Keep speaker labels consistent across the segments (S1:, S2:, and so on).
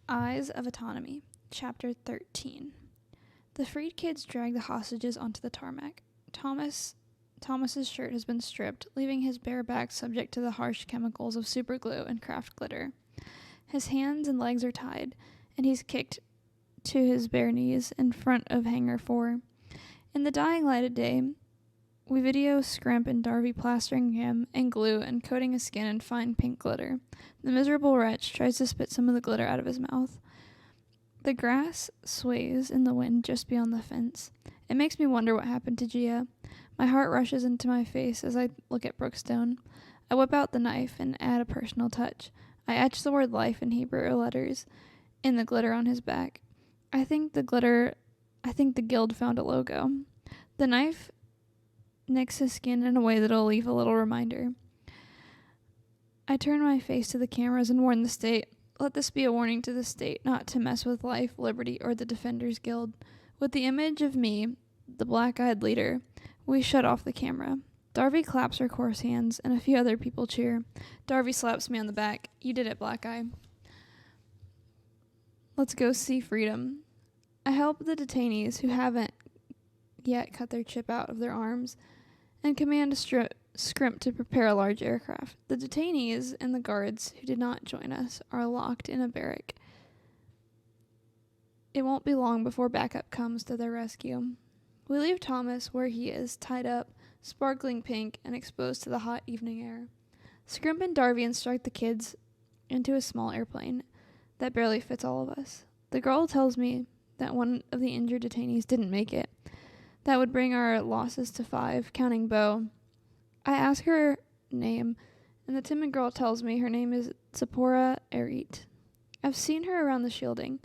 S1: Eyes of Autonomy, Chapter 13. The freed kids drag the hostages onto the tarmac. Thomas's shirt has been stripped, leaving his bare back subject to the harsh chemicals of superglue and craft glitter. His hands and legs are tied, and he's kicked to his bare knees in front of Hangar 4. In the dying light of day, we video Scrimp and Darby plastering him in glue and coating his skin in fine pink glitter. The miserable wretch tries to spit some of the glitter out of his mouth. The grass sways in the wind just beyond the fence. It makes me wonder what happened to Gia. My heart rushes into my face as I look at Brookstone. I whip out the knife and add a personal touch. I etch the word life in Hebrew letters in the glitter on his back. I think the guild found a logo. The knife nicks his skin in a way that'll leave a little reminder. I turn my face to the cameras and warn the state. Let this be a warning to the state not to mess with life, liberty, or the Defenders Guild. With the image of me, the black-eyed leader, we shut off the camera. Darby claps her coarse hands, and a few other people cheer. Darby slaps me on the back. You did it, Black Eye. Let's go see freedom. I help the detainees who haven't yet cut their chip out of their arms and command a Scrimp to prepare a large aircraft. The detainees and the guards who did not join us are locked in a barrack. It won't be long before backup comes to their rescue. We leave Thomas where he is, tied up, sparkling pink, and exposed to the hot evening air. Scrimp and Darby instruct the kids into a small airplane that barely fits all of us. The girl tells me that one of the injured detainees didn't make it. That would bring our losses to 5, counting Bo. I ask her name, and the timid girl tells me her name is Tzipora Erit. I've seen her around the shielding,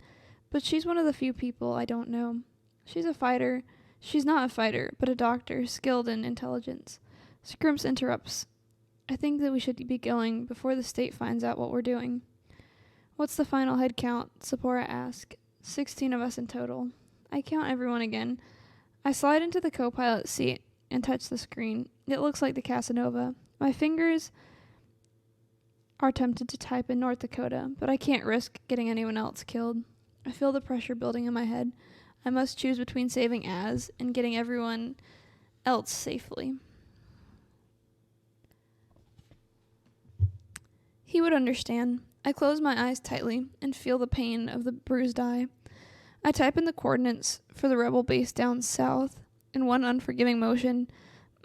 S1: but she's one of the few people I don't know. She's a fighter. She's not a fighter, but a doctor, skilled in intelligence. Scrimps interrupts. I think that we should be going before the state finds out what we're doing. What's the final head count? Tzipora asks. 16 of us in total. I count everyone again. I slide into the co-pilot seat and touch the screen. It looks like the Casanova. My fingers are tempted to type in North Dakota, but I can't risk getting anyone else killed. I feel the pressure building in my head. I must choose between saving Az and getting everyone else safely. He would understand. I close my eyes tightly and feel the pain of the bruised eye. I type in the coordinates for the rebel base down south. In one unforgiving motion,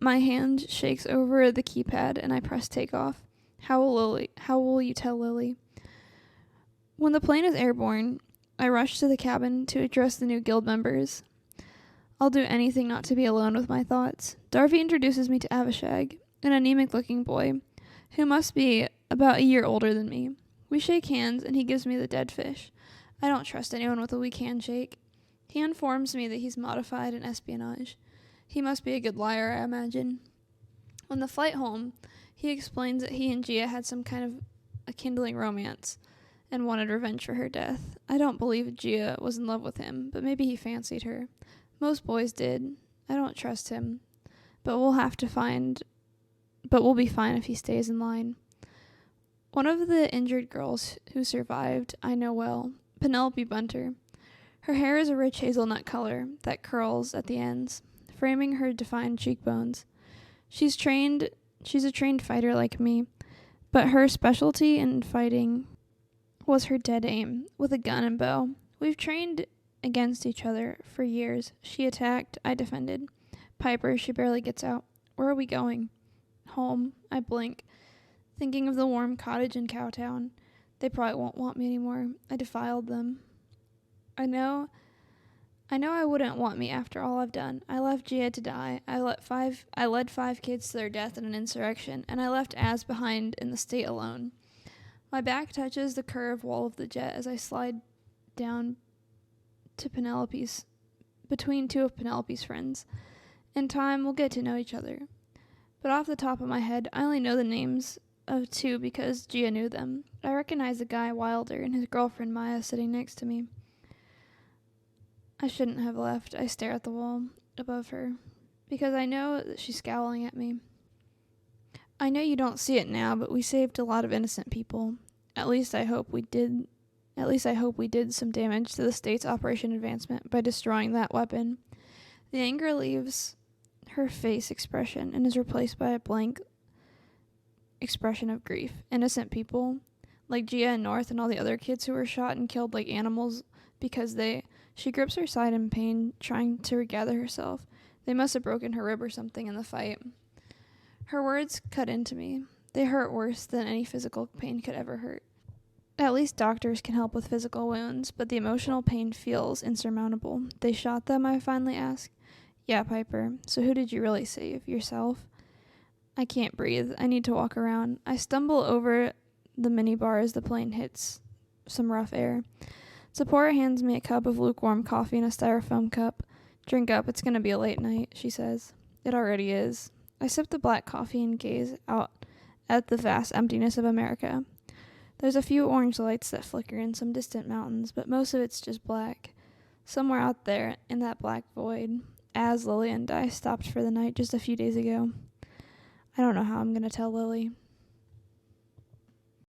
S1: my hand shakes over the keypad and I press takeoff. How will you tell Lily? When the plane is airborne, I rush to the cabin to address the new guild members. I'll do anything not to be alone with my thoughts. Darby introduces me to Avishag, an anemic-looking boy, who must be about a year older than me. We shake hands and he gives me the dead fish. I don't trust anyone with a weak handshake. He informs me that he's modified in espionage. He must be a good liar, I imagine. On the flight home, he explains that he and Gia had some kind of a kindling romance and wanted revenge for her death. I don't believe Gia was in love with him, but maybe he fancied her. Most boys did. I don't trust him, but we'll be fine if he stays in line. One of the injured girls who survived I know well, Penelope Bunter. Her hair is a rich hazelnut color that curls at the ends, framing her defined cheekbones. She's a trained fighter like me, but her specialty in fighting was her dead aim, with a gun and bow. We've trained against each other for years. She attacked, I defended. Piper, she barely gets out. Where are we going? Home. I blink, thinking of the warm cottage in Cowtown. They probably won't want me anymore. I defiled them. I know I wouldn't want me after all I've done. I left Gia to die. I led 5 kids to their death in an insurrection, and I left Az behind in the state alone. My back touches the curved wall of the jet as I slide down to between 2 of Penelope's friends. In time, we'll get to know each other. But off the top of my head, I only know the names of 2 because Gia knew them. I recognize the guy Wilder and his girlfriend Maya sitting next to me. I shouldn't have left. I stare at the wall above her because I know that she's scowling at me. I know you don't see it now, but we saved a lot of innocent people. At least I hope we did At least I hope we did some damage to the state's Operation Advancement by destroying that weapon. The anger leaves her face expression and is replaced by a blank expression of grief. Innocent people, like Gia and North and all the other kids who were shot and killed like animals because she grips her side in pain, trying to regather herself. They must have broken her rib or something in the fight. Her words cut into me. They hurt worse than any physical pain could ever hurt. At least doctors can help with physical wounds, but the emotional pain feels insurmountable. They shot them, I finally ask. Yeah, Piper. So who did you really save? Yourself? I can't breathe. I need to walk around. I stumble over the minibar as the plane hits some rough air. Zipporah hands me a cup of lukewarm coffee in a styrofoam cup. Drink up, it's going to be a late night, she says. It already is. I sip the black coffee and gaze out at the vast emptiness of America. There's a few orange lights that flicker in some distant mountains, but most of it's just black. Somewhere out there, in that black void, as Lily and I stopped for the night just a few days ago. I don't know how I'm going to tell Lily.